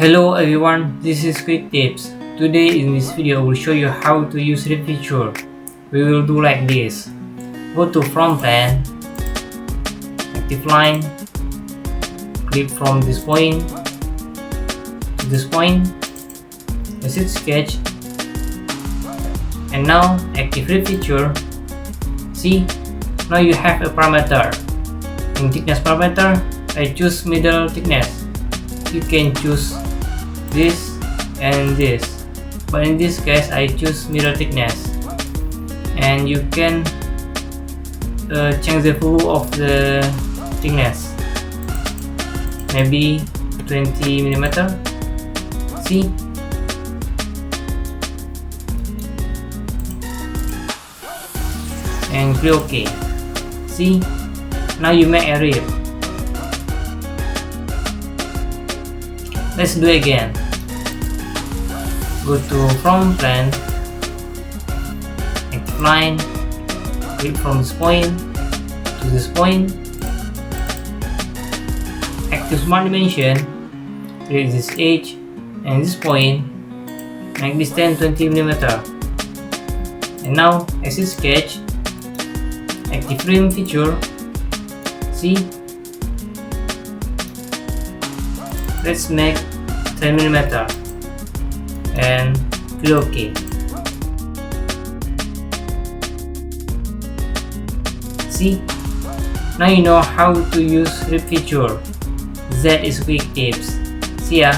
Hello everyone, this is Quick Tips. Today in this video I will show you how to use rip feature. We will do like this. Go to from plan, active line, click from this point to this point, exit sketch, and now active rip feature. See, now you have a parameter. In thickness parameter, I choose middle thickness. You can choose this and this, but in this case I choose middle thickness, and you can change the value of the thickness, maybe 20 millimeter. See, and click OK. See, now you make a rip. Let's do it again. Go to from plan, active line, click from this point to this point, active smart dimension, click this edge and this point, make this 10-20 millimeter. And now exit sketch, active frame feature. See, let's make 10 millimeter and click OK. See, now you know how to use rip feature. That is Quick Tips. See ya.